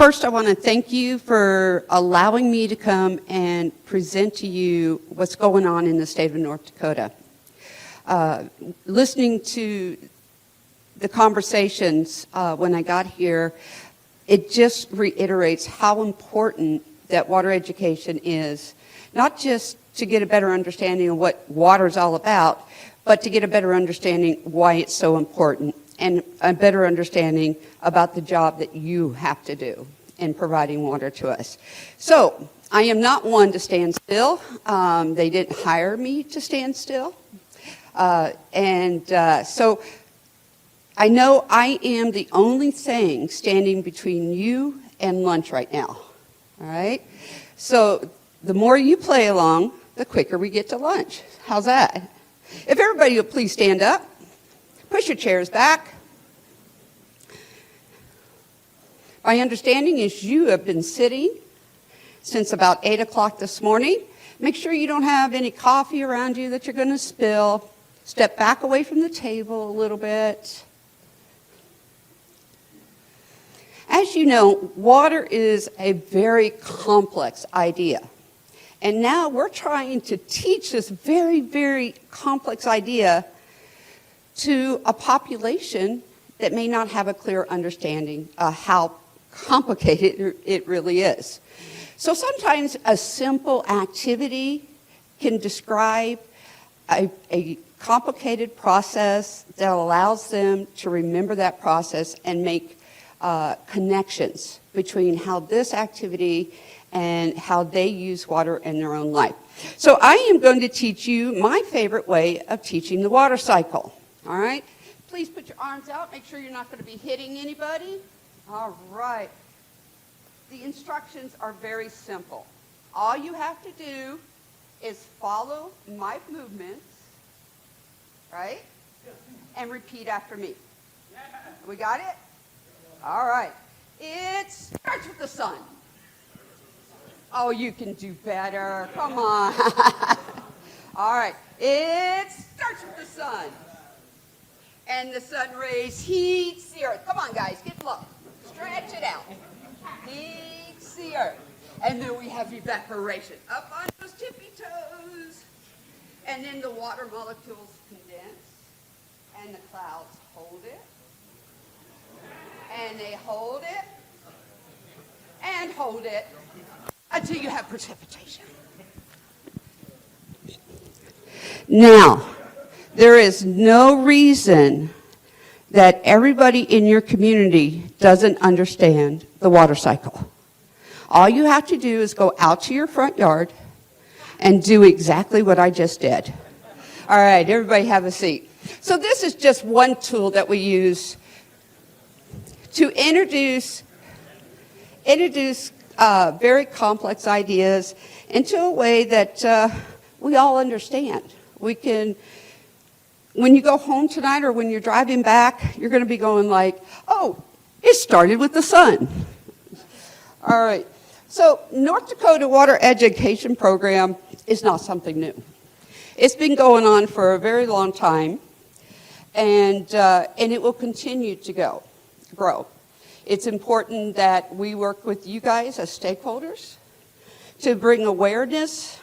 First, I want to thank you for allowing me to come and present to you what's going on in the state of North Dakota. Listening to the conversations when I got here, it just reiterates how important that water education is, not just to get a better understanding of what water is all about, but to get a better understanding why it's so important and a better understanding about the job that you have to do in providing water to us. So I am not one to stand still. They didn't hire me to stand still. So I know I am the only thing standing between you and lunch right now. All right? So the more you play along, the quicker we get to lunch. How's that? If everybody would please stand up, push your chairs back. My understanding is you have been sitting since about 8 o'clock this morning. Make sure you don't have any coffee around you that you're going to spill. Step back away from the table a little bit. As you know, water is a very complex idea. And now we're trying to teach this very, very complex idea to a population that may not have a clear understanding of how complicated it really is. So sometimes a simple activity can describe a complicated process that allows them to remember that process and make connections between how this activity and how they use water in their own life. So I am going to teach you my favorite way of teaching the water cycle. All right? Please put your arms out. Make sure you're not going to be hitting anybody. All right. The instructions are very simple. All you have to do is follow my movements, right? And repeat after me. We got it? All right. It starts with the sun. Oh, you can do better. Come on. All right. It starts with the sun. And the sun rays heats the earth. Come on, guys. Get low. Stretch it out. Heats the earth. And then we have evaporation. Up on those tippy toes. And then the water molecules condense. And the clouds hold it. And they hold it. And hold it. Until you have precipitation. Now, there is no reason that everybody in your community doesn't understand the water cycle. All you have to do is go out to your front yard and do exactly what I just did. All right, everybody have a seat. So this is just one tool that we use to introduce very complex ideas into a way that we all understand. We can, when you go home tonight or when you're driving back, you're going to be going like, oh, it started with the sun. All right. So North Dakota Water Education Program is not something new. It's been going on for a very long time, and it will continue to grow. It's important that we work with you guys as stakeholders to bring awareness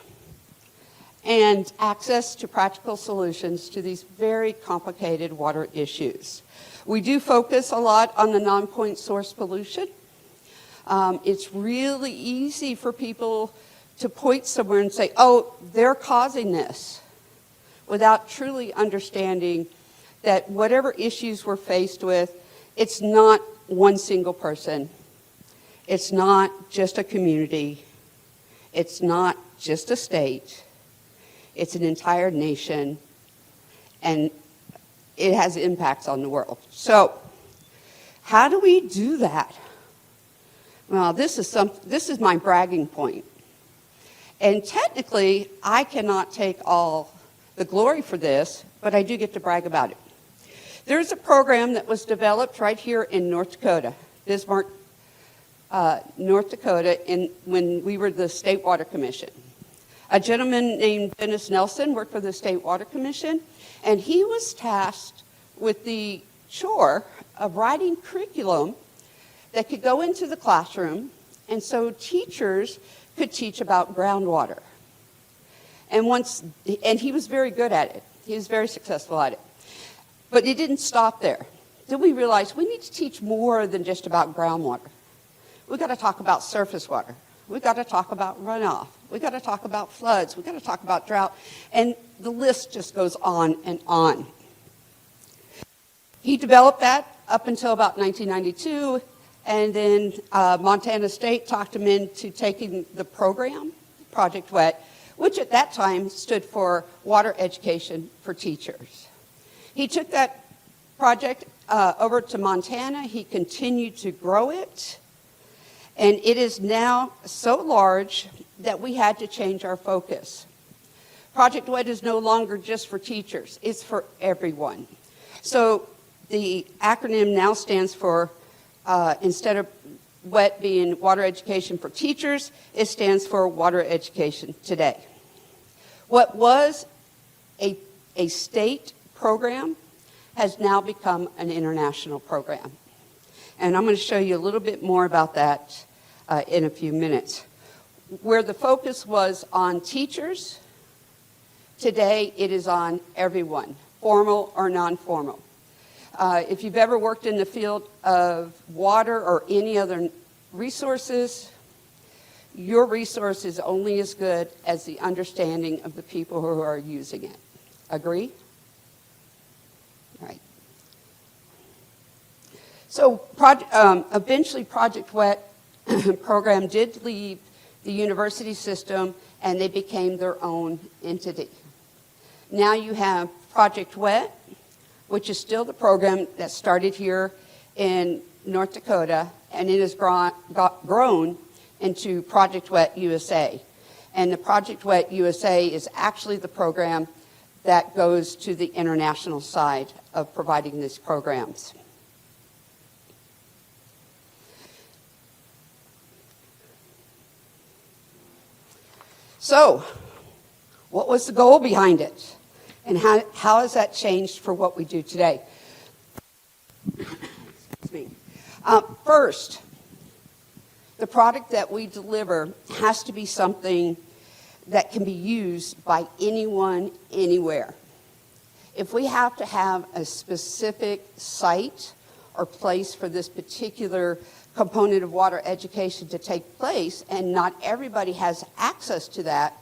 and access to practical solutions to these very complicated water issues. We do focus a lot on the non-point source pollution. It's really easy for people to point somewhere and say, oh, they're causing this, without truly understanding that whatever issues we're faced with, it's not one single person. It's not just a community. It's not just a state. It's an entire nation, and it has impacts on the world. So how do we do that? Well, this is my bragging point. And technically, I cannot take all the glory for this, but I do get to brag about it. There's a program that was developed right here in North Dakota, Bismarck, North Dakota, when we were the State Water Commission. A gentleman named Dennis Nelson worked for the State Water Commission, and he was tasked with the chore of writing curriculum that could go into the classroom, and so teachers could teach about groundwater. And he was very good at it. He was very successful at it. But it didn't stop there. Then we realized we need to teach more than just about groundwater. We've got to talk about surface water. We've got to talk about runoff. We've got to talk about floods. We've got to talk about drought. And the list just goes on and on. He developed that up until about 1992, and then Montana State talked him into taking the program, Project WET, which at that time stood for Water Education for Teachers. He took that project over to Montana. He continued to grow it, and it is now so large that we had to change our focus. Project WET is no longer just for teachers, it's for everyone. So the acronym now stands for, instead of WET being Water Education for Teachers, it stands for Water Education Today. What was a state program has now become an international program. And I'm going to show you a little bit more about that in a few minutes. Where the focus was on teachers, today it is on everyone, formal or non-formal. If you've ever worked in the field of water or any other resources, your resource is only as good as the understanding of the people who are using it. Agree? Right. So eventually Project WET program did leave the university system, and they became their own entity. Now you have Project WET, which is still the program that started here in North Dakota, and it has grown into Project WET USA. And the Project WET USA is actually the program that goes to the international side of providing these programs. So, what was the goal behind it? And how has that changed for what we do today? Excuse me. First, the product that we deliver has to be something that can be used by anyone, anywhere. If we have to have a specific site or place for this particular component of water education to take place, and not everybody has access to that,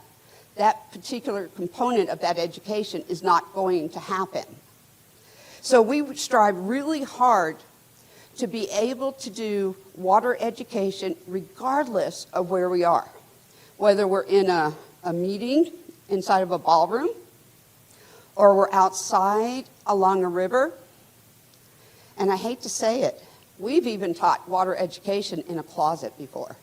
that particular component of that education is not going to happen. So we strive really hard to be able to do water education regardless of where we are, whether we're in a meeting inside of a ballroom, or we're outside along a river. And I hate to say it, we've even taught water education in a closet before.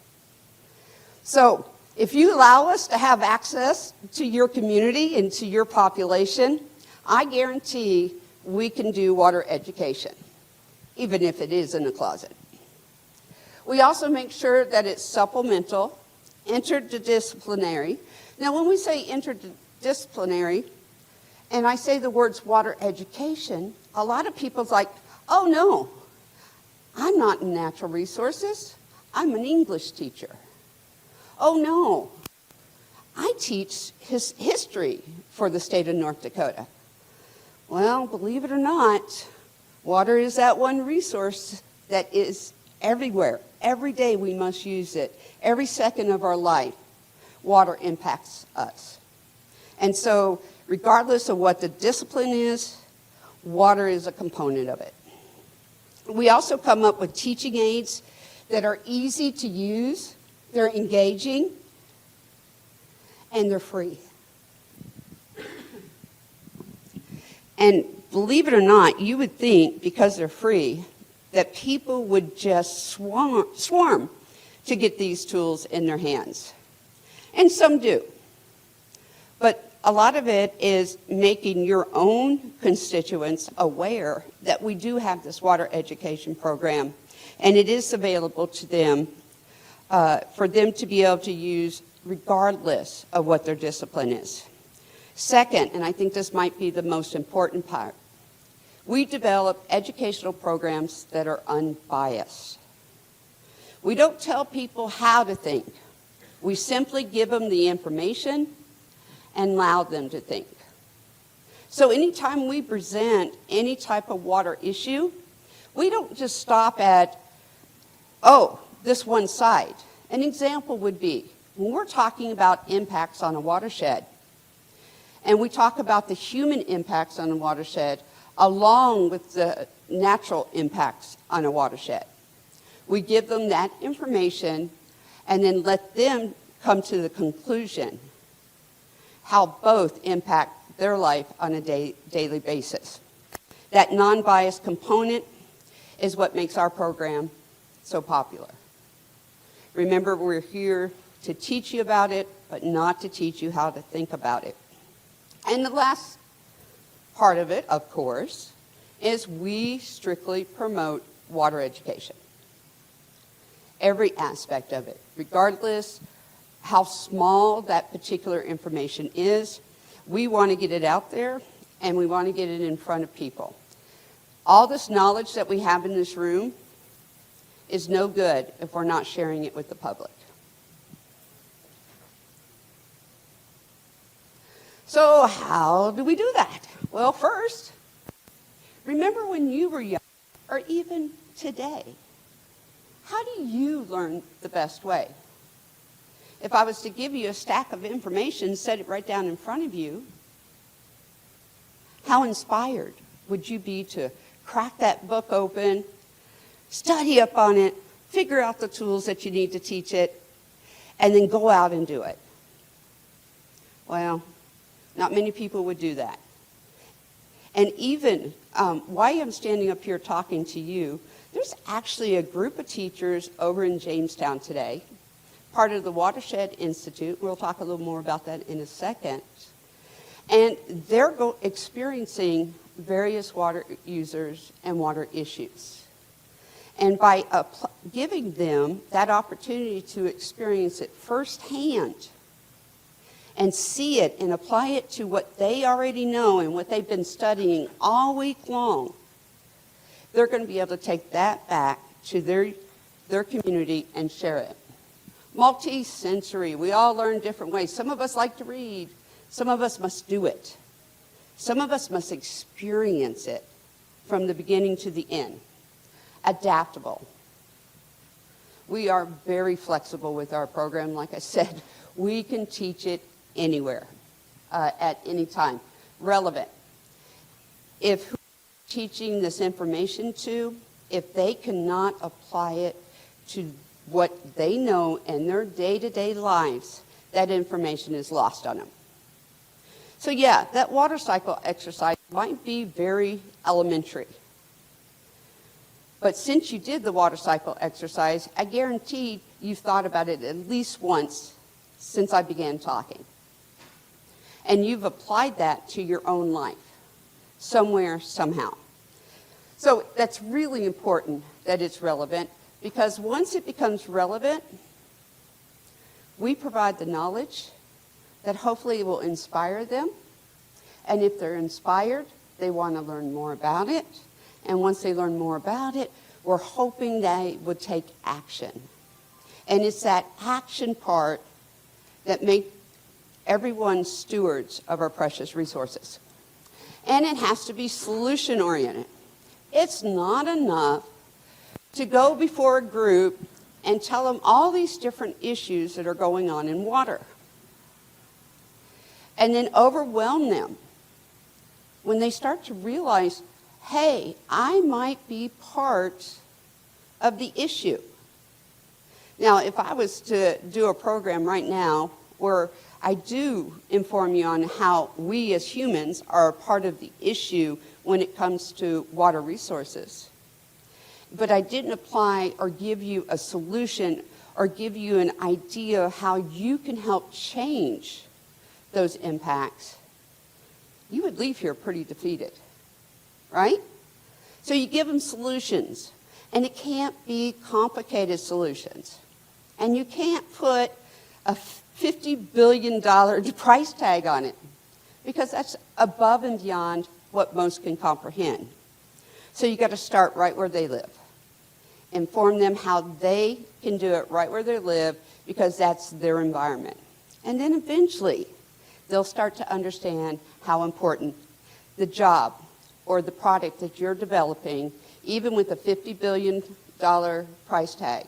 So if you allow us to have access to your community and to your population, I guarantee we can do water education, even if it is in a closet. We also make sure that it's supplemental, interdisciplinary. Now, when we say interdisciplinary, and I say the words water education, a lot of people's like, oh no, I'm not in natural resources, I'm an English teacher. Oh no, I teach history for the state of North Dakota. Well, believe it or not, water is that one resource that is everywhere. Every day we must use it. Every second of our life, water impacts us. And so, regardless of what the discipline is, water is a component of it. We also come up with teaching aids that are easy to use, they're engaging, and they're free. And believe it or not, you would think, because they're free, that people would just swarm to get these tools in their hands. And some do. But a lot of it is making your own constituents aware that we do have this water education program, and it is available to them for them to be able to use regardless of what their discipline is. Second, and I think this might be the most important part, we develop educational programs that are unbiased. We don't tell people how to think. We simply give them the information and allow them to think. So anytime we present any type of water issue, we don't just stop at, oh, this one side. An example would be, when we're talking about impacts on a watershed, and we talk about the human impacts on a watershed along with the natural impacts on a watershed. We give them that information and then let them come to the conclusion how both impact their life on a daily basis. That non-biased component is what makes our program so popular. Remember, we're here to teach you about it, but not to teach you how to think about it. And the last part of it, of course, is we strictly promote water education. Every aspect of it, regardless how small that particular information is, we want to get it out there and we want to get it in front of people. All this knowledge that we have in this room is no good if we're not sharing it with the public. So how do we do that? Well, first, remember when you were young, or even today, how do you learn the best way? If I was to give you a stack of information, set it right down in front of you, how inspired would you be to crack that book open, study up on it, figure out the tools that you need to teach it, and then go out and do it? Well, not many people would do that. And even while I'm standing up here talking to you, there's actually a group of teachers over in Jamestown today, part of the Watershed Institute. We'll talk a little more about that in a second. And they're experiencing various water users and water issues. And by giving them that opportunity to experience it firsthand and see it and apply it to what they already know and what they've been studying all week long, they're going to be able to take that back to their community and share it. Multi-sensory, we all learn different ways. Some of us like to read. Some of us must do it. Some of us must experience it from the beginning to the end. Adaptable. We are very flexible with our program. Like I said, we can teach it anywhere, at any time. Relevant. If who we're teaching this information to, if they cannot apply it to what they know in their day-to-day lives, that information is lost on them. So yeah, that water cycle exercise might be very elementary. But since you did the water cycle exercise, I guarantee you've thought about it at least once since I began talking. And you've applied that to your own life, somewhere, somehow. So that's really important that it's relevant, because once it becomes relevant, we provide the knowledge that hopefully will inspire them. And if they're inspired, they want to learn more about it. And once they learn more about it, we're hoping they would take action. And it's that action part that makes everyone stewards of our precious resources. And it has to be solution-oriented. It's not enough to go before a group and tell them all these different issues that are going on in water, and then overwhelm them when they start to realize, hey, I might be part of the issue. Now, if I was to do a program right now where I do inform you on how we as humans are a part of the issue when it comes to water resources, but I didn't apply or give you a solution or give you an idea of how you can help change those impacts, you would leave here pretty defeated, right? So you give them solutions, and it can't be complicated solutions. And you can't put a $50 billion price tag on it, because that's above and beyond what most can comprehend. So you got to start right where they live. inform them how they can do it right where they live because that's their environment. And then eventually, they'll start to understand how important the job or the product that you're developing, even with a $50 billion price tag,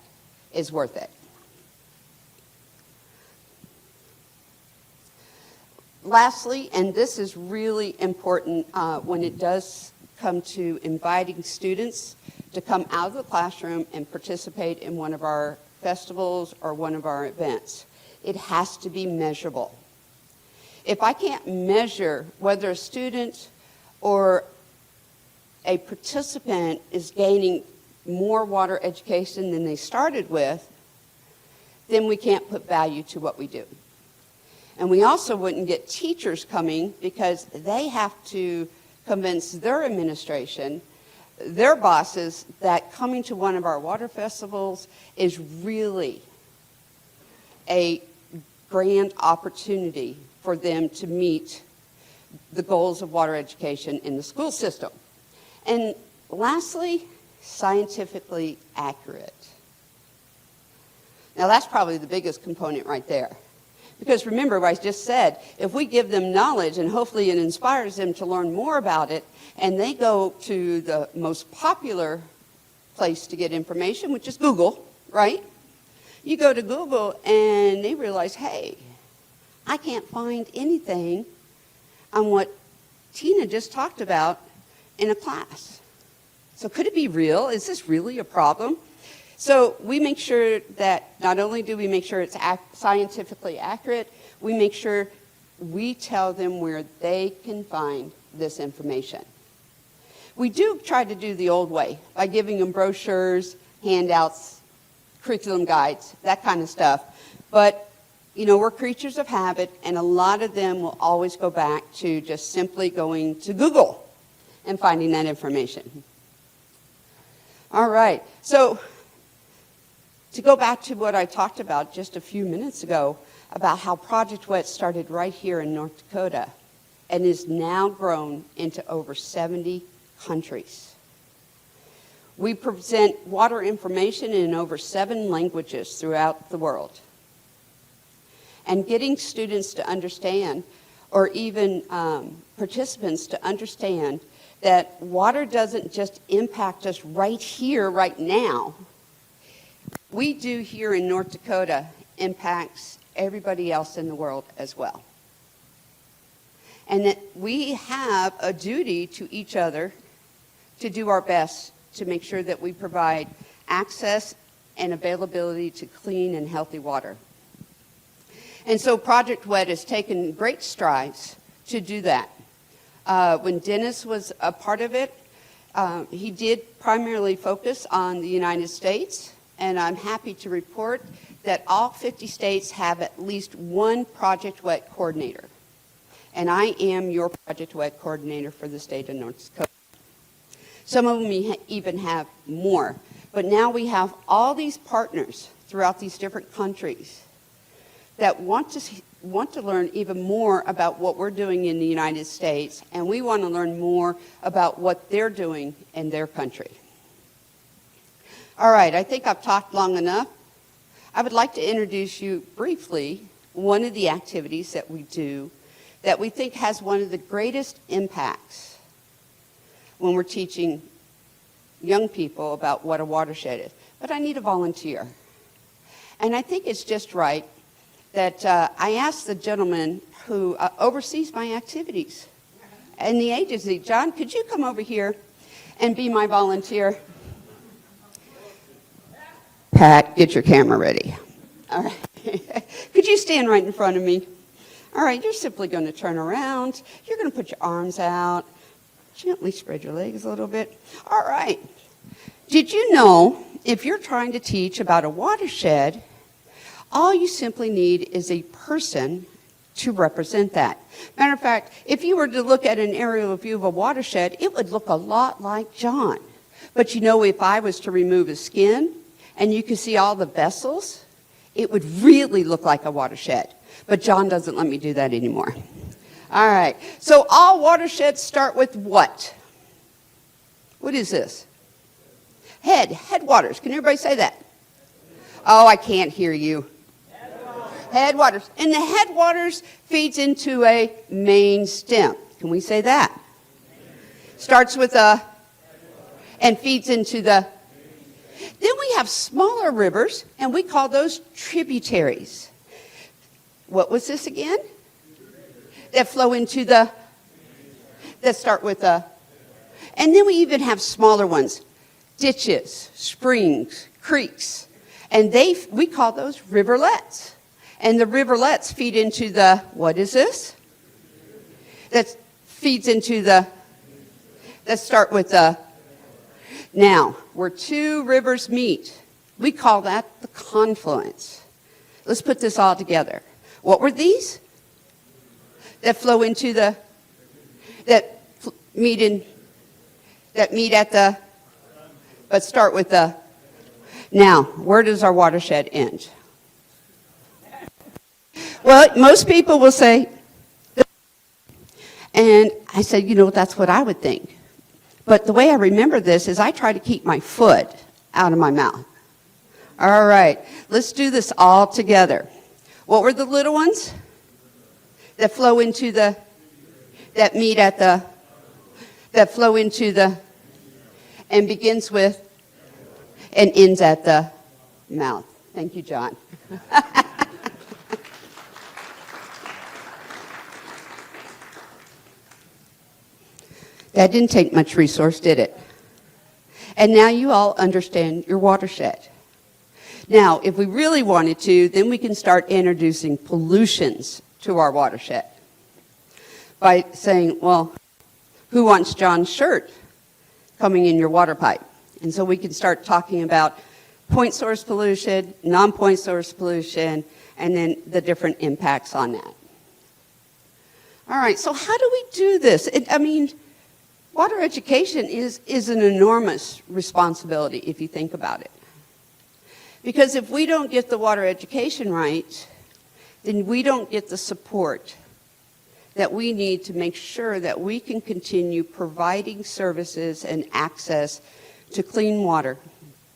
is worth it. Lastly, and this is really important when it does come to inviting students to come out of the classroom and participate in one of our festivals or one of our events. It has to be measurable. If I can't measure whether a student or a participant is gaining more water education than they started with, then we can't put value to what we do. And we also wouldn't get teachers coming because they have to convince their administration, their bosses, that coming to one of our water festivals is really a grand opportunity for them to meet the goals of water education in the school system. And lastly, scientifically accurate. Now that's probably the biggest component right there. Because remember what I just said, if we give them knowledge and hopefully it inspires them to learn more about it, and they go to the most popular place to get information, which is Google, right? You go to Google and they realize, hey, I can't find anything on what Tina just talked about in a class. So could it be real? Is this really a problem? So we make sure that not only do we make sure it's scientifically accurate, we make sure we tell them where they can find this information. We do try to do the old way by giving them brochures, handouts, curriculum guides, that kind of stuff. But, you know, we're creatures of habit, and a lot of them will always go back to just simply going to Google and finding that information. All right, so to go back to what I talked about just a few minutes ago, about how Project WET started right here in North Dakota and is now grown into over 70 countries. We present water information in over 7 languages throughout the world. And getting students to understand, or even participants to understand, that water doesn't just impact us right here, right now. We do here in North Dakota impacts everybody else in the world as well. And that we have a duty to each other to do our best to make sure that we provide access and availability to clean and healthy water. And so Project WET has taken great strides to do that. When Dennis was a part of it, he did primarily focus on the United States, and I'm happy to report that all 50 states have at least one Project WET coordinator. And I am your Project WET coordinator for the state of North Dakota. Some of them even have more. But now we have all these partners throughout these different countries that want to learn even more about what we're doing in the United States, and we want to learn more about what they're doing in their country. All right, I think I've talked long enough. I would like to introduce you briefly one of the activities that we do that we think has one of the greatest impacts when we're teaching young people about what a watershed is. But I need a volunteer. And I think it's just right that I asked the gentleman who oversees my activities in the agency, John, could you come over here and be my volunteer? Pat, get your camera ready. All right. Could you stand right in front of me? All right, you're simply going to turn around. You're going to put your arms out. Gently spread your legs a little bit. All right. Did you know if you're trying to teach about a watershed, all you simply need is a person to represent that? Matter of fact, if you were to look at an aerial view of a watershed, it would look a lot like John. But you know, if I was to remove his skin and you could see all the vessels, it would really look like a watershed. But John doesn't let me do that anymore. All right, so all watersheds start with what? What is this? Headwaters. Can everybody say that? Oh, I can't hear you. Headwaters. And the headwaters feeds into a main stem. Can we say that? Starts with a, and feeds into the. Then we have smaller rivers, and we call those tributaries. What was this again? That flow into the, that start with a. And then we even have smaller ones, ditches, springs, creeks. And we call those riverlets. And the riverlets feed into the, what is this? That feeds into the, let's start with the, now, where two rivers meet, we call that the confluence. Let's put this all together. What were these? That flow into the, that meet at the, but start with the, now, where does our watershed end? Well, most people will say, and I said, that's what I would think. But the way I remember this is I try to keep my foot out of my mouth. All right, let's do this all together. What were the little ones? That flow into the, that meet at the, that flow into the, and begins with, and ends at the mouth. Thank you, John. That didn't take much resource, did it? And now you all understand your watershed. Now, if we really wanted to, then we can start introducing pollutions to our watershed by saying, well, who wants John's shirt coming in your water pipe? And so we can start talking about point source pollution, non-point source pollution, and then the different impacts on that. All right, so how do we do this? Water education is an enormous responsibility if you think about it. Because if we don't get the water education right, then we don't get the support that we need to make sure that we can continue providing services and access to clean water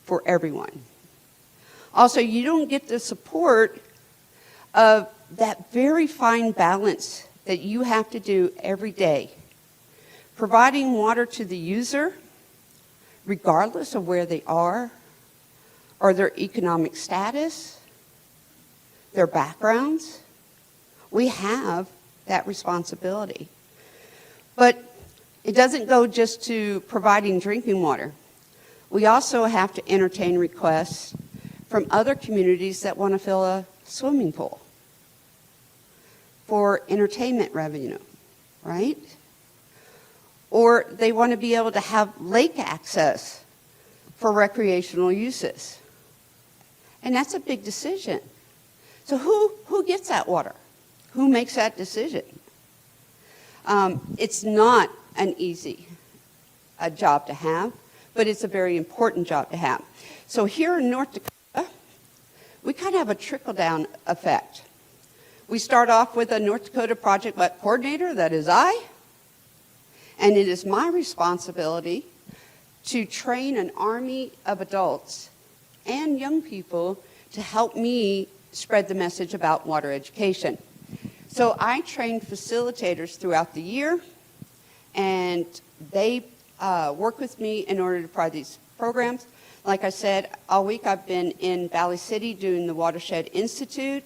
for everyone. Also, you don't get the support of that very fine balance that you have to do every day. Providing water to the user, regardless of where they are, or their economic status, their backgrounds. We have that responsibility. But it doesn't go just to providing drinking water. We also have to entertain requests from other communities that want to fill a swimming pool for entertainment revenue, right? Or they want to be able to have lake access for recreational uses. And that's a big decision. So who gets that water? Who makes that decision? It's not an easy job to have, but it's a very important job to have. So here in North Dakota, we kind of have a trickle-down effect. We start off with a North Dakota Project Wet Coordinator, that is I, and it is my responsibility to train an army of adults and young people to help me spread the message about water education. So I train facilitators throughout the year, and they work with me in order to provide these programs. Like I said, all week I've been in Valley City doing the Watershed Institute.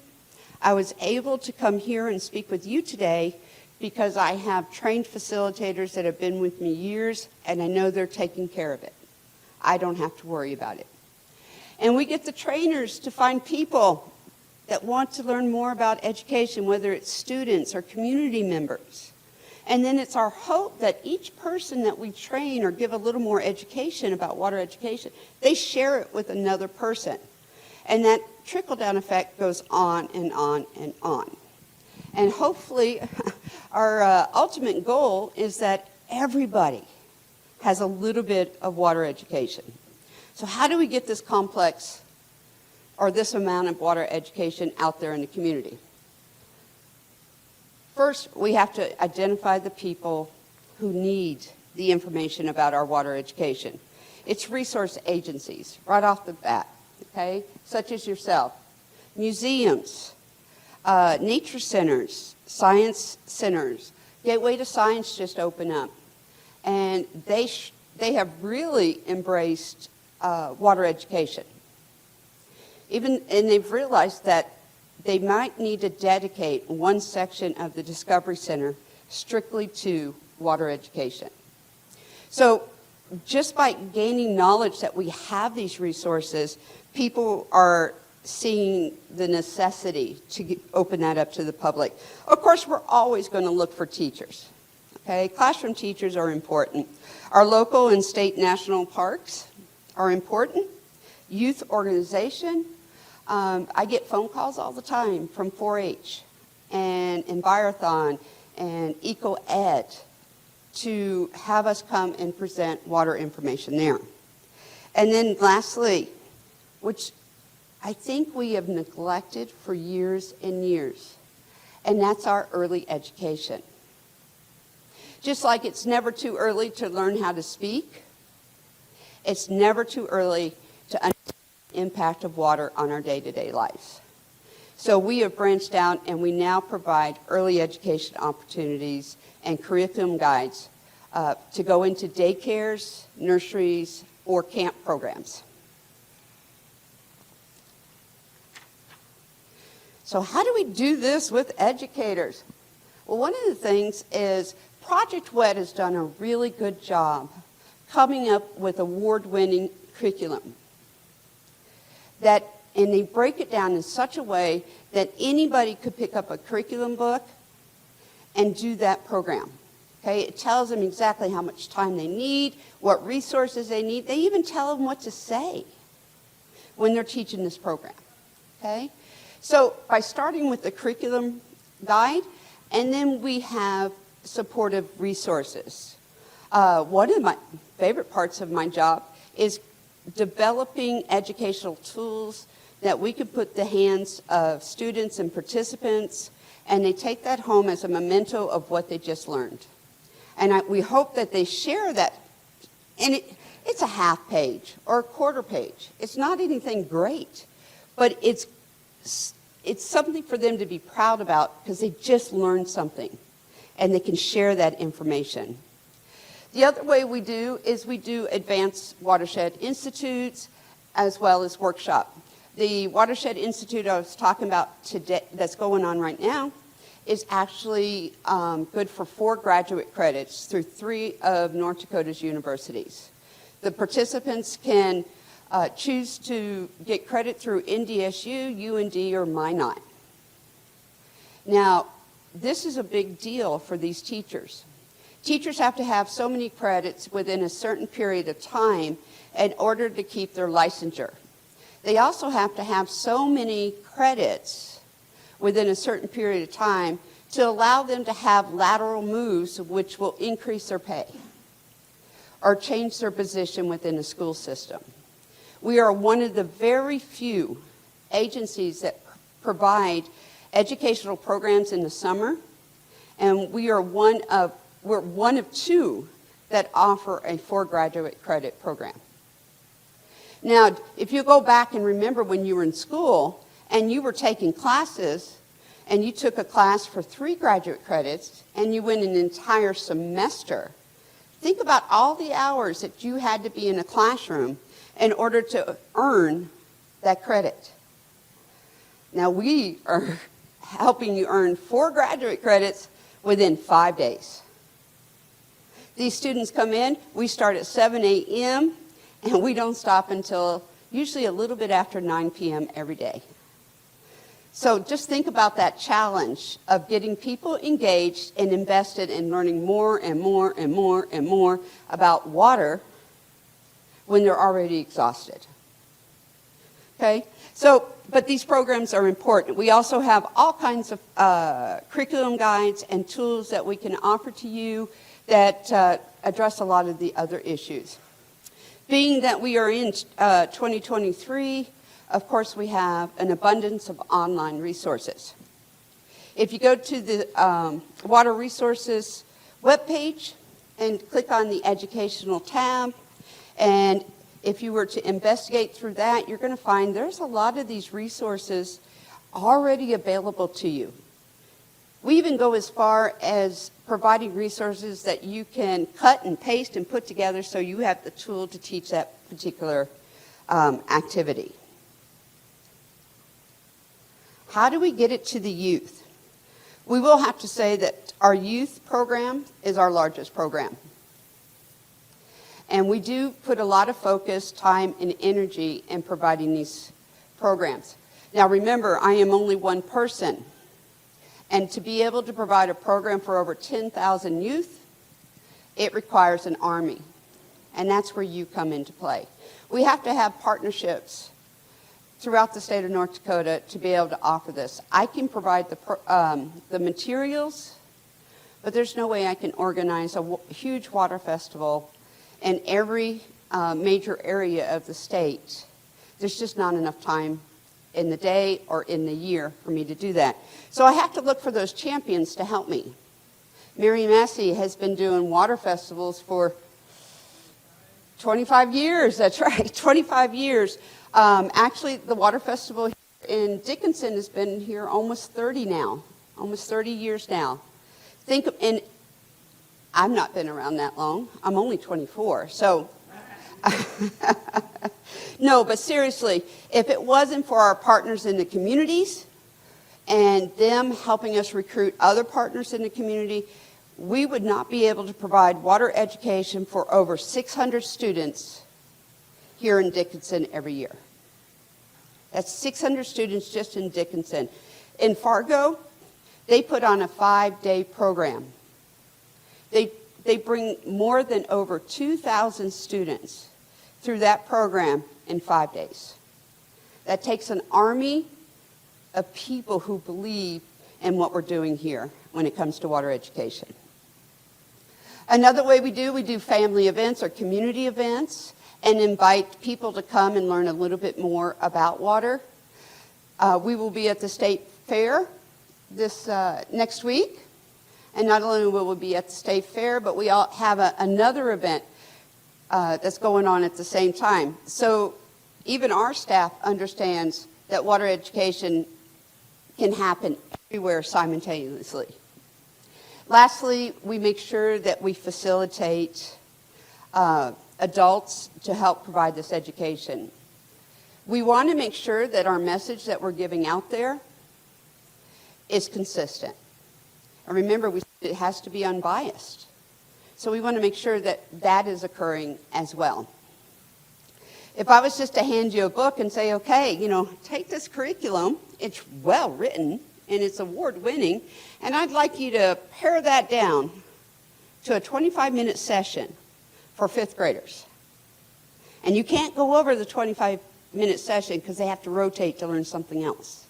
I was able to come here and speak with you today because I have trained facilitators that have been with me years, and I know they're taking care of it. I don't have to worry about it. And we get the trainers to find people that want to learn more about education, whether it's students or community members. And then it's our hope that each person that we train or give a little more education about water education, they share it with another person. And that trickle-down effect goes on and on and on. And hopefully, our ultimate goal is that everybody has a little bit of water education. So how do we get this complex or this amount of water education out there in the community? First, we have to identify the people who need the information about our water education. It's resource agencies, right off the bat, okay, such as yourself. Museums, nature centers, science centers. Gateway to Science just opened up. And they have really embraced water education. And they've realized that they might need to dedicate one section of the Discovery Center strictly to water education. So just by gaining knowledge that we have these resources, people are seeing the necessity to open that up to the public. Of course, we're always going to look for teachers. Okay, classroom teachers are important. Our local and state national parks are important. Youth organization. I get phone calls all the time from 4-H and Envirothon and Eco-Ed to have us come and present water information there. And then lastly, which I think we have neglected for years and years, and that's our early education. Just like it's never too early to learn how to speak, it's never too early to understand the impact of water on our day-to-day lives. So we have branched out and we now provide early education opportunities and curriculum guides to go into daycares, nurseries, or camp programs. So how do we do this with educators? Well, one of the things is Project WET has done a really good job coming up with award-winning curriculum. And they break it down in such a way that anybody could pick up a curriculum book and do that program. Okay, it tells them exactly how much time they need, what resources they need. They even tell them what to say when they're teaching this program. Okay, so by starting with the curriculum guide, and then we have supportive resources. One of my favorite parts of my job is developing educational tools that we could put in the hands of students and participants, and they take that home as a memento of what they just learned. And we hope that they share that. And it's a half page or a quarter page. It's not anything great, but it's something for them to be proud about because they just learned something, and they can share that information. The other way we do is we do advanced watershed institutes as well as workshop. The Watershed Institute I was talking about today, that's going on right now, is actually good for 4 graduate credits through 3 of North Dakota's universities. The participants can choose to get credit through NDSU, UND, or Minot. Now, this is a big deal for these teachers. Teachers have to have so many credits within a certain period of time in order to keep their licensure. They also have to have so many credits within a certain period of time to allow them to have lateral moves which will increase their pay or change their position within the school system. We are one of the very few agencies that provide educational programs in the summer, and we're one of 2 that offer a 4 graduate credit program. Now, if you go back and remember when you were in school and you were taking classes and you took a class for 3 graduate credits and you went an entire semester, think about all the hours that you had to be in a classroom in order to earn that credit. Now, we are helping you earn 4 graduate credits within 5 days. These students come in, we start at 7 a.m., and we don't stop until usually a little bit after 9 p.m. every day. So just think about that challenge of getting people engaged and invested in learning more and more and more and more about water when they're already exhausted. Okay? So, but these programs are important. We also have all kinds of curriculum guides and tools that we can offer to you that address a lot of the other issues. Being that we are in 2023, of course, we have an abundance of online resources. If you go to the Water Resources webpage and click on the Educational tab, and if you were to investigate through that, you're going to find there's a lot of these resources already available to you. We even go as far as providing resources that you can cut and paste and put together so you have the tool to teach that particular activity. How do we get it to the youth? We will have to say that our youth program is our largest program. And we do put a lot of focus, time, and energy in providing these programs. Now remember, I am only one person. And to be able to provide a program for over 10,000 youth, it requires an army. And that's where you come into play. We have to have partnerships throughout the state of North Dakota to be able to offer this. I can provide the materials, but there's no way I can organize a huge water festival in every major area of the state. There's just not enough time in the day or in the year for me to do that. So I have to look for those champions to help me. Mary Massey has been doing water festivals for 25 years. That's right, 25 years. Actually, the water festival in Dickinson has been here almost 30 now, almost 30 years now. And I've not been around that long. I'm only 24, so. No, but seriously, if it wasn't for our partners in the communities and them helping us recruit other partners in the community, we would not be able to provide water education for over 600 students here in Dickinson every year. That's 600 students just in Dickinson. In Fargo, they put on a 5-day program. They bring more than over 2,000 students through that program in 5 days. That takes an army of people who believe in what we're doing here when it comes to water education. Another way we do family events or community events and invite people to come and learn a little bit more about water. We will be at the state fair this next week. And not only will we be at the state fair, but we all have another event that's going on at the same time. So even our staff understands that water education can happen everywhere simultaneously. Lastly, we make sure that we facilitate adults to help provide this education. We want to make sure that our message that we're giving out there is consistent. And remember, it has to be unbiased. So we want to make sure that that is occurring as well. If I was just to hand you a book and say, okay, take this curriculum, it's well written and it's award winning, and I'd like you to pare that down to a 25-minute session for 5th graders. And you can't go over the 25-minute session because they have to rotate to learn something else.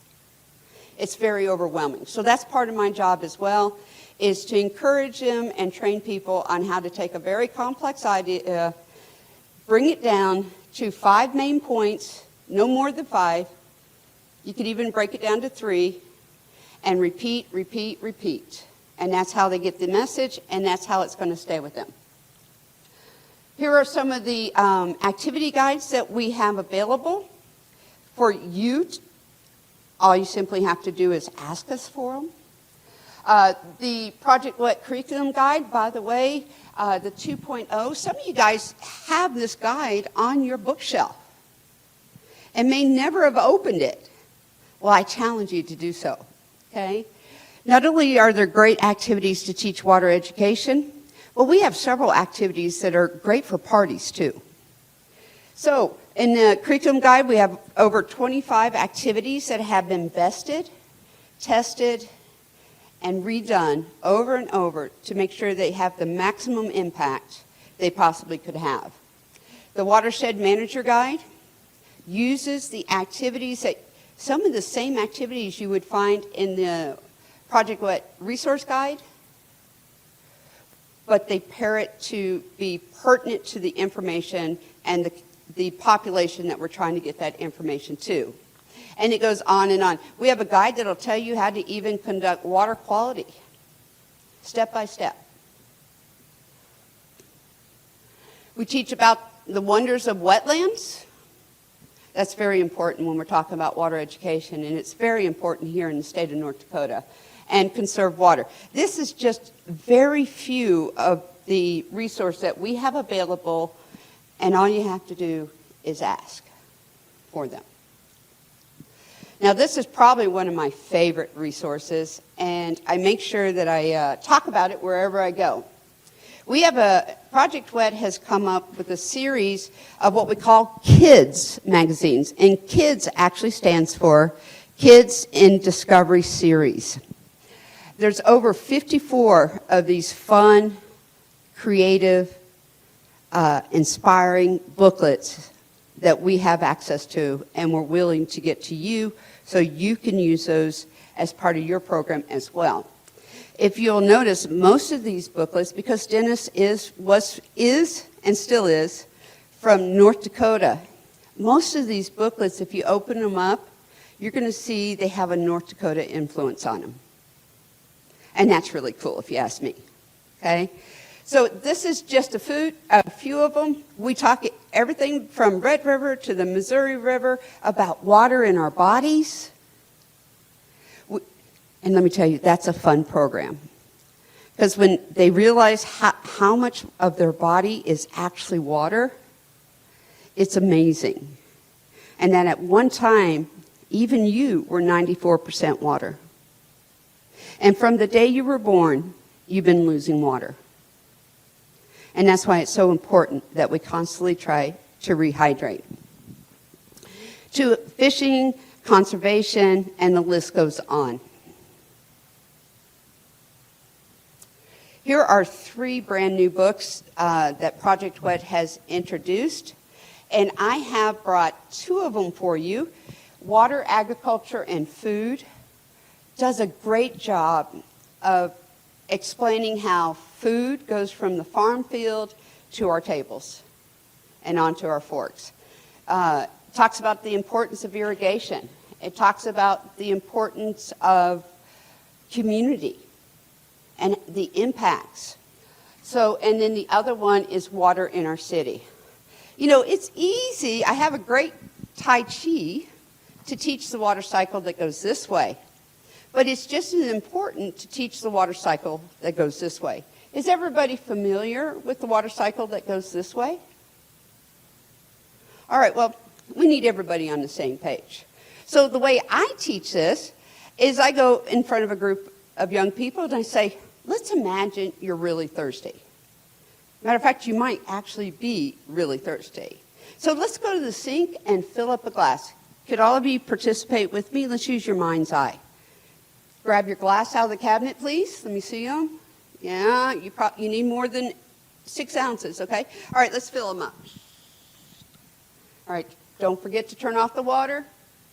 It's very overwhelming. So that's part of my job as well, is to encourage them and train people on how to take a very complex idea, bring it down to 5 main points, no more than 5. You could even break it down to 3, and repeat, repeat, repeat. And that's how they get the message, and that's how it's going to stay with them. Here are some of the activity guides that we have available for you. All you simply have to do is ask us for them. The Project What Curriculum Guide, by the way, the 2.0, some of you guys have this guide on your bookshelf and may never have opened it. Well, I challenge you to do so, okay? Not only are there great activities to teach water education, well, we have several activities that are great for parties, too. So, in the curriculum guide, we have over 25 activities that have been vested, tested, and redone over and over to make sure they have the maximum impact they possibly could have. The Watershed Manager Guide uses the activities that, some of the same activities you would find in the Project What Resource Guide, but they pair it to be pertinent to the information and the population that we're trying to get that information to. And it goes on and on. We have a guide that'll tell you how to even conduct water quality, step by step. We teach about the wonders of wetlands. That's very important when we're talking about water education, and it's very important here in the state of North Dakota. And conserve water. This is just very few of the resources that we have available, and all you have to do is ask for them. Now, this is probably one of my favorite resources, and I make sure that I talk about it wherever I go. Project WET has come up with a series of what we call KIDS magazines, and KIDS actually stands for Kids in Discovery Series. There's over 54 of these fun, creative, inspiring booklets that we have access to, and we're willing to get to you so you can use those as part of your program as well. If you'll notice, most of these booklets, because Dennis is and still is from North Dakota, most of these booklets, if you open them up, you're going to see they have a North Dakota influence on them. And that's really cool, if you ask me. Okay? So this is just a few of them. We talk everything from Red River to the Missouri River about water in our bodies. And let me tell you, that's a fun program. Because when they realize how much of their body is actually water, it's amazing. And that at one time, even you were 94% water. And from the day you were born, you've been losing water. And that's why it's so important that we constantly try to rehydrate. To fishing, conservation, and the list goes on. Here are 3 brand new books that Project WET has introduced. And I have brought 2 of them for you. Water, Agriculture, and Food does a great job of explaining how food goes from the farm field to our tables and onto our forks. Talks about the importance of irrigation. It talks about the importance of community and the impacts. And then the other one is water in our city. You know, it's easy. I have a great Tai Chi to teach the water cycle that goes this way. But it's just as important to teach the water cycle that goes this way. Is everybody familiar with the water cycle that goes this way? All right, well, we need everybody on the same page. So the way I teach this is I go in front of a group of young people and I say, let's imagine you're really thirsty. Matter of fact, you might actually be really thirsty. So let's go to the sink and fill up a glass. Could all of you participate with me? Let's use your mind's eye. Grab your glass out of the cabinet, please. Let me see them. Yeah, you need more than 6 ounces, okay? All right, let's fill them up. All right, don't forget to turn off the water.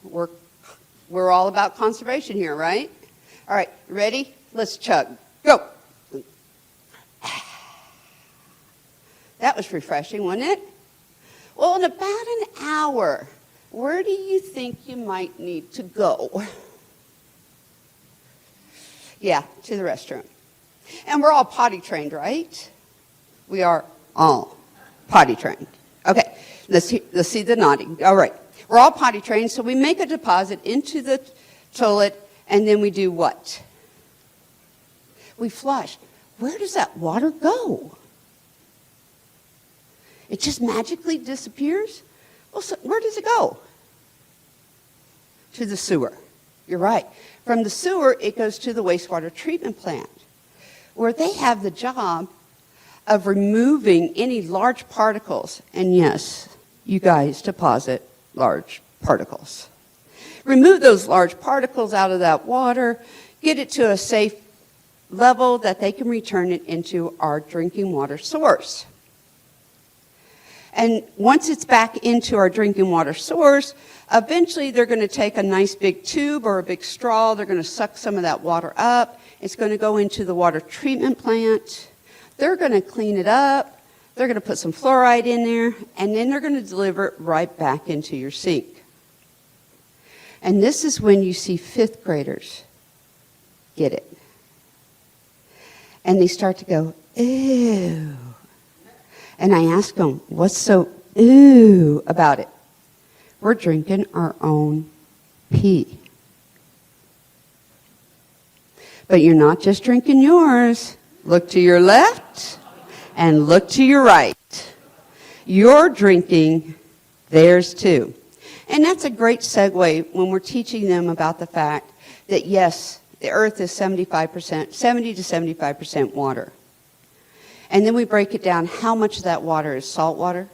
We're all about conservation here, right? All right, ready? Let's chug. Go. That was refreshing, wasn't it? Well, in about an hour, where do you think you might need to go? Yeah, to the restroom. And we're all potty trained, right? We are all potty trained. Okay, let's see the nodding. All right, we're all potty trained, so we make a deposit into the toilet, and then we do what? We flush. Where does that water go? It just magically disappears? Well, so where does it go? To the sewer. You're right. From the sewer, it goes to the wastewater treatment plant, where they have the job of removing any large particles. And yes, you guys deposit large particles. Remove those large particles out of that water, get it to a safe level that they can return it into our drinking water source. And once it's back into our drinking water source, eventually they're going to take a nice big tube or a big straw. They're going to suck some of that water up. It's going to go into the water treatment plant. They're going to clean it up. They're going to put some fluoride in there, and then they're going to deliver it right back into your sink. And this is when you see 5th graders get it. And they start to go, ew. And I ask them, what's so ooh about it. We're drinking our own pee. But you're not just drinking yours. Look to your left and look to your right. You're drinking theirs too. And that's a great segue when we're teaching them about the fact that yes, the earth is 70 to 75% water. And then we break it down, how much of that water is salt water?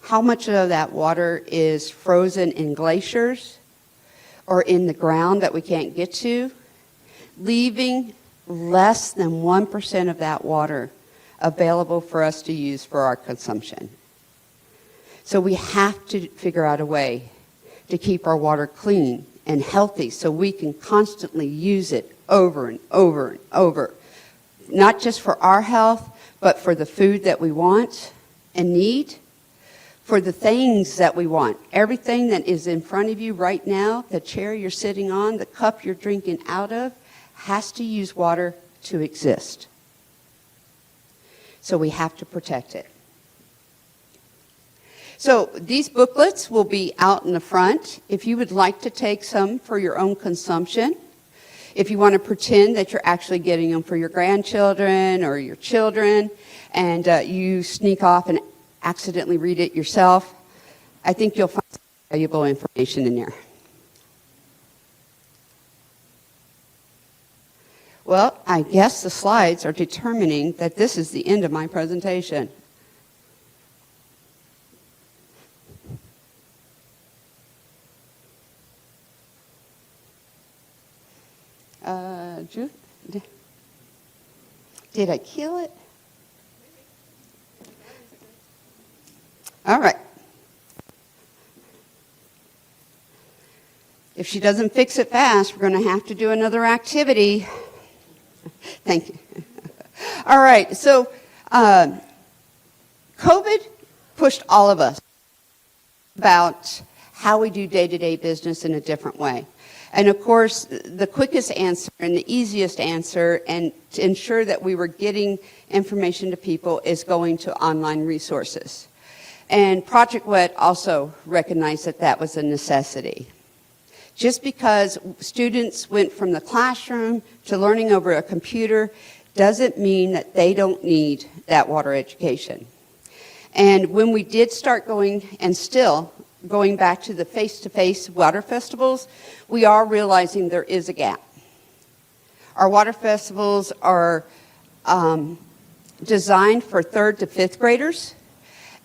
How much of that water is frozen in glaciers or in the ground that we can't get to? Leaving less than 1% of that water available for us to use for our consumption. So we have to figure out a way to keep our water clean and healthy so we can constantly use it over and over and over. Not just for our health, but for the food that we want and need, for the things that we want. Everything that is in front of you right now, the chair you're sitting on, the cup you're drinking out of, has to use water to exist. So we have to protect it. So these booklets will be out in the front. If you would like to take some for your own consumption, if you want to pretend that you're actually getting them for your grandchildren or your children, and you sneak off and accidentally read it yourself, I think you'll find some valuable information in there. Well, I guess the slides are determining that this is the end of my presentation. Did I kill it? All right. If she doesn't fix it fast, we're going to have to do another activity. Thank you. All right, so COVID pushed all of us about how we do day-to-day business in a different way. And of course, the quickest answer and the easiest answer, and to ensure that we were getting information to people, is going to online resources. And Project WET also recognized that that was a necessity. Just because students went from the classroom to learning over a computer doesn't mean that they don't need that water education. And when we did start going, and still going back to the face-to-face water festivals, we are realizing there is a gap. Our water festivals are designed for 3rd to 5th graders.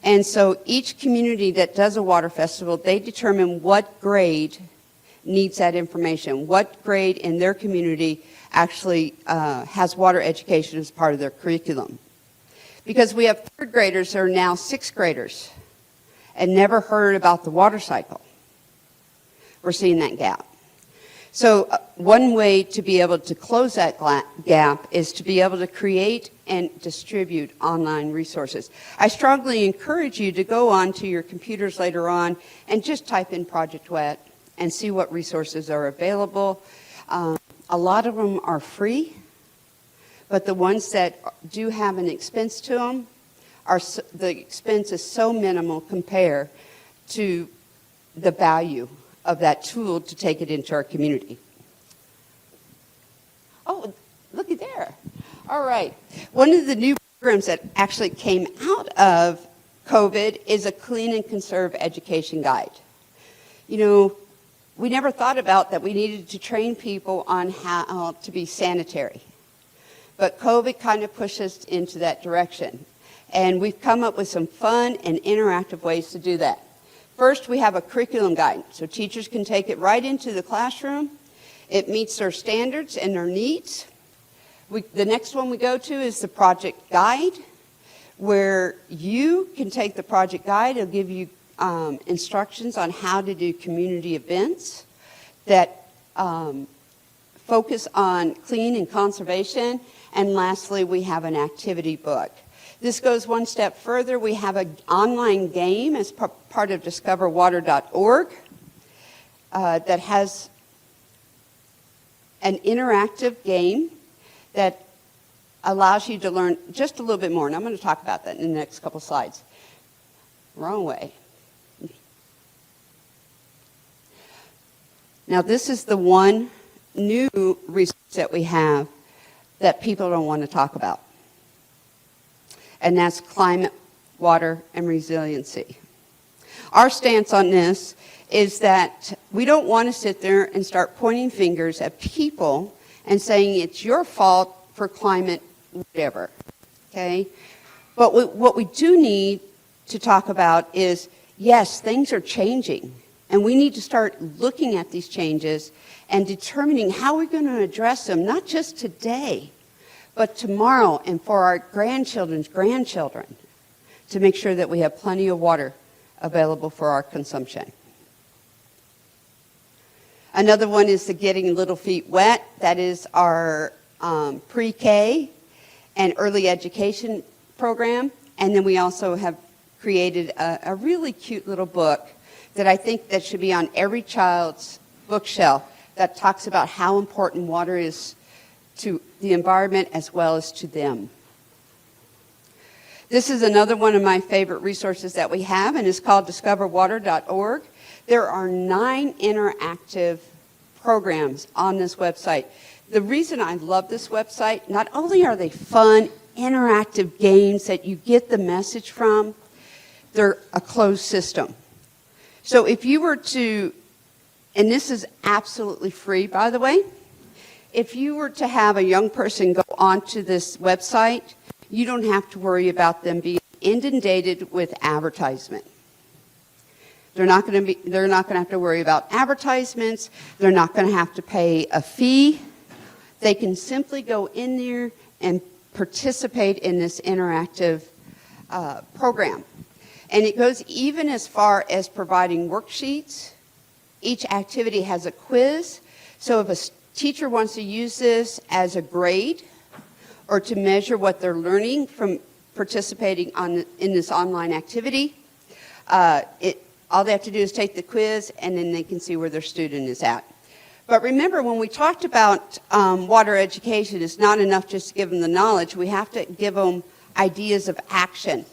And so each community that does a water festival, they determine what grade needs that information, what grade in their community actually has water education as part of their curriculum. Because we have 3rd graders that are now 6th graders and never heard about the water cycle. We're seeing that gap. So one way to be able to close that gap is to be able to create and distribute online resources. I strongly encourage you to go onto your computers later on and just type in Project WET and see what resources are available. A lot of them are free, but the ones that do have an expense to them, the expense is so minimal compared to the value of that tool to take it into our community. Oh, looky there. All right. One of the new programs that actually came out of COVID is a Clean and Conserve Education Guide. You know, we never thought about that we needed to train people on how to be sanitary. But COVID kind of pushed us into that direction. And we've come up with some fun and interactive ways to do that. First, we have a curriculum guide, so teachers can take it right into the classroom. It meets their standards and their needs. The next one we go to is the project guide, where you can take the project guide. It'll give you instructions on how to do community events that focus on clean and conservation. And lastly, we have an activity book. This goes one step further. We have an online game as part of discoverwater.org that has an interactive game that allows you to learn just a little bit more. And I'm going to talk about that in the next couple slides. Wrong way. Now, this is the one new resource that we have that people don't want to talk about. And that's climate, water, and resiliency. Our stance on this is that we don't want to sit there and start pointing fingers at people and saying it's your fault for climate, whatever. Okay? But what we do need to talk about is, yes, things are changing. And we need to start looking at these changes and determining how we're going to address them, not just today, but tomorrow and for our grandchildren's grandchildren, to make sure that we have plenty of water available for our consumption. Another one is the Getting Little Feet Wet. That is our pre-K and early education program. And then we also have created a really cute little book that I think that should be on every child's bookshelf that talks about how important water is to the environment as well as to them. This is another one of my favorite resources that we have, and it's called discoverwater.org. There are 9 interactive programs on this website. The reason I love this website, not only are they fun, interactive games that you get the message from, they're a closed system. So if you were to, and this is absolutely free, by the way, if you were to have a young person go onto this website, you don't have to worry about them being inundated with advertisement. They're not going to have to worry about advertisements. They're not going to have to pay a fee. They can simply go in there and participate in this interactive program. And it goes even as far as providing worksheets. Each activity has a quiz. So if a teacher wants to use this as a grade or to measure what they're learning from participating in this online activity, all they have to do is take the quiz, and then they can see where their student is at. But remember, when we talked about water education, it's not enough just to give them the knowledge. We have to give them ideas of action.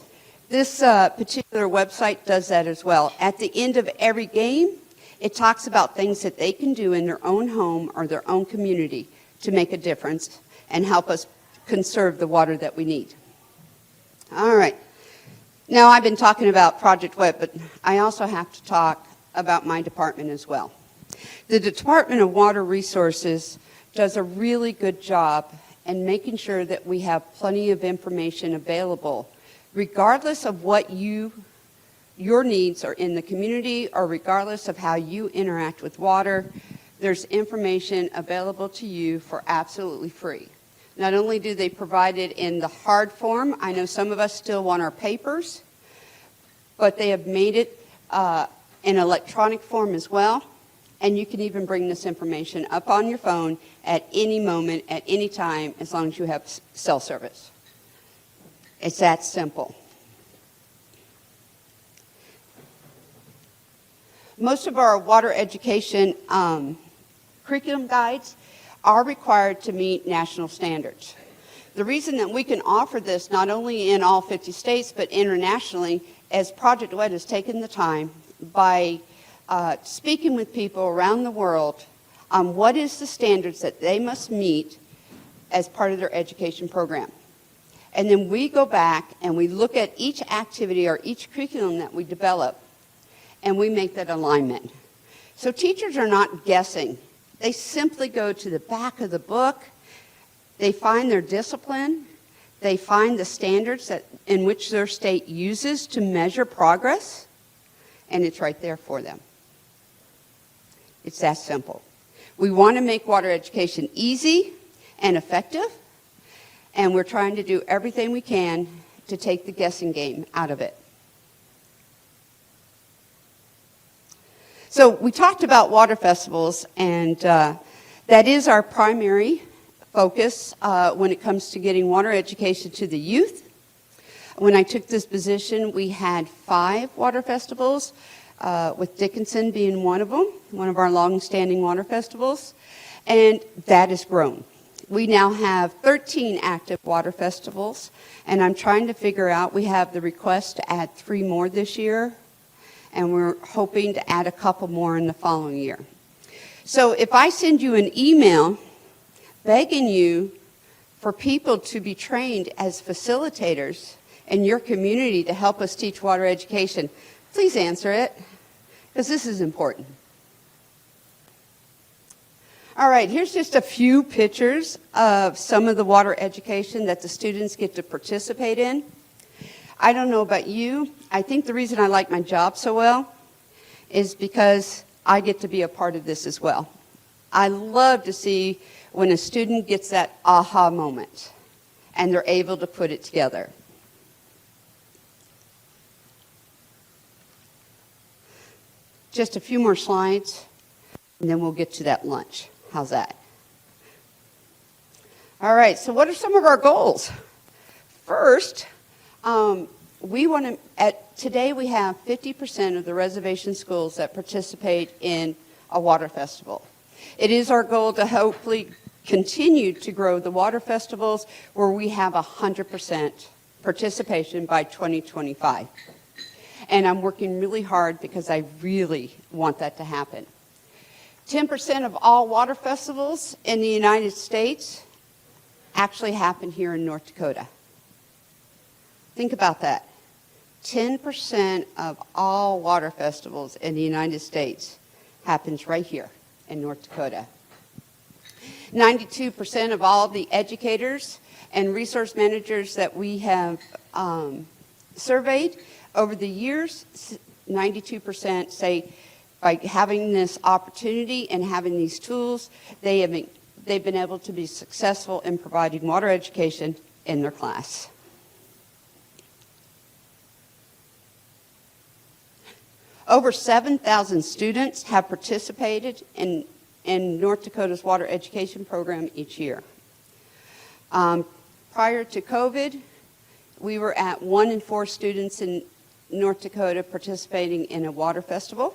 This particular website does that as well. At the end of every game, it talks about things that they can do in their own home or their own community to make a difference and help us conserve the water that we need. All right. Now, I've been talking about Project WET, but I also have to talk about my department as well. The Department of Water Resources does a really good job in making sure that we have plenty of information available, regardless of what your needs are in the community or regardless of how you interact with water. There's information available to you for absolutely free. Not only do they provide it in the hard form, I know some of us still want our papers, but they have made it in electronic form as well, and you can even bring this information up on your phone at any moment, at any time, as long as you have cell service. It's that simple. Most of our water education curriculum guides are required to meet national standards. The reason that we can offer this not only in all 50 states but internationally, as Project WET has taken the time by speaking with people around the world on what is the standards that they must meet as part of their education program. And then we go back and we look at each activity or each curriculum that we develop, and we make that alignment. So teachers are not guessing. They simply go to the back of the book, they find their discipline, they find the standards in which their state uses to measure progress, and it's right there for them. It's that simple. We want to make water education easy and effective, and we're trying to do everything we can to take the guessing game out of it. So we talked about water festivals, and that is our primary focus when it comes to getting water education to the youth. When I took this position, we had 5 water festivals, with Dickinson being one of them, one of our long-standing water festivals, and that has grown. We now have 13 active water festivals, and I'm trying to figure out, we have the request to add 3 more this year, and we're hoping to add a couple more in the following year. So if I send you an email begging you for people to be trained as facilitators in your community to help us teach water education, please answer it, because this is important. All right, here's just a few pictures of some of the water education that the students get to participate in. I don't know about you, I think the reason I like my job so well is because I get to be a part of this as well. I love to see when a student gets that aha moment and they're able to put it together. Just a few more slides, and then we'll get to that lunch. How's that? All right, so what are some of our goals? First, today we have 50% of the reservation schools that participate in a water festival. It is our goal to hopefully continue to grow the water festivals where we have 100% participation by 2025. And I'm working really hard because I really want that to happen. 10% of all water festivals in the United States actually happen here in North Dakota. Think about that. 10% of all water festivals in the United States happens right here in North Dakota. 92% of all the educators and resource managers that we have surveyed over the years, 92% say by having this opportunity and having these tools, they've been able to be successful in providing water education in their class. Over 7,000 students have participated in North Dakota's water education program each year. Prior to COVID, we were at 1 in 4 students in North Dakota participating in a water festival.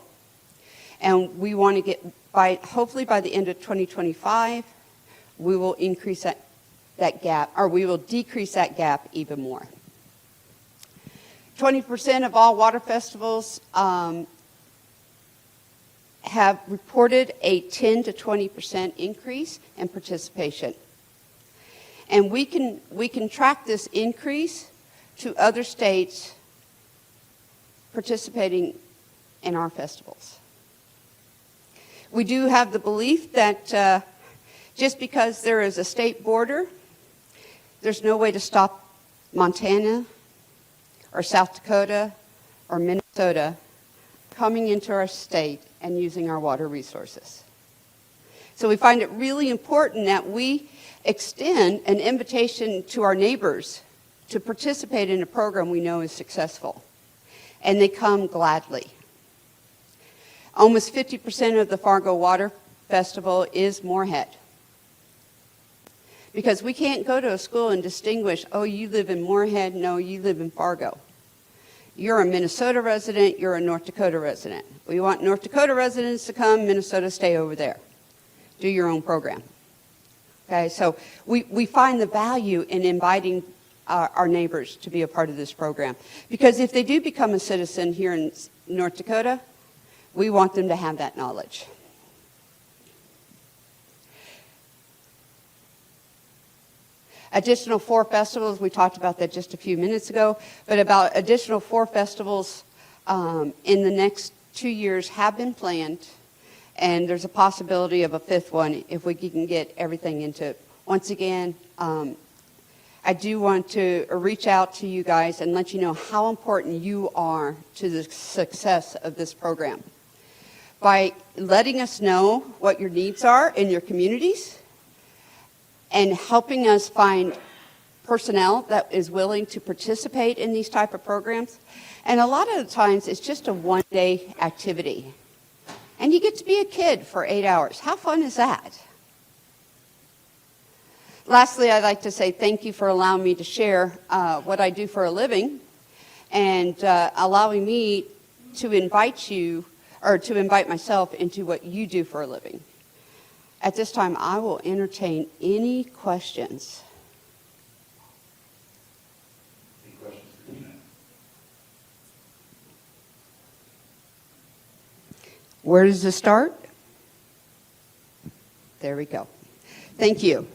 And we want to get, hopefully by the end of 2025, we will increase that gap, or we will decrease that gap even more. 20% of all water festivals have reported a 10 to 20% increase in participation. And we can track this increase to other states participating in our festivals. We do have the belief that just because there is a state border, there's no way to stop Montana or South Dakota or Minnesota coming into our state and using our water resources. So we find it really important that we extend an invitation to our neighbors to participate in a program we know is successful, and they come gladly. Almost 50% of the Fargo Water Festival is Moorhead. Because we can't go to a school and distinguish, oh, you live in Moorhead, no, you live in Fargo. You're a Minnesota resident, you're a North Dakota resident. We want North Dakota residents to come, Minnesota stay over there. Do your own program. Okay, so we find the value in inviting our neighbors to be a part of this program. Because if they do become a citizen here in North Dakota, we want them to have that knowledge. Additional 4 festivals, we talked about that just a few minutes ago, but about additional 4 festivals in the next 2 years have been planned, and there's a possibility of a 5th one if we can get everything into it. Once again, I do want to reach out to you guys and let you know how important you are to the success of this program. By letting us know what your needs are in your communities and helping us find personnel that is willing to participate in these type of programs. And a lot of the times it's just a one-day activity. And you get to be a kid for 8 hours. How fun is that? Lastly, I'd like to say thank you for allowing me to share what I do for a living and allowing me to invite you, or to invite myself into what you do for a living. At this time, I will entertain any questions. Any questions for Tina? Where does this start? There we go. Thank you.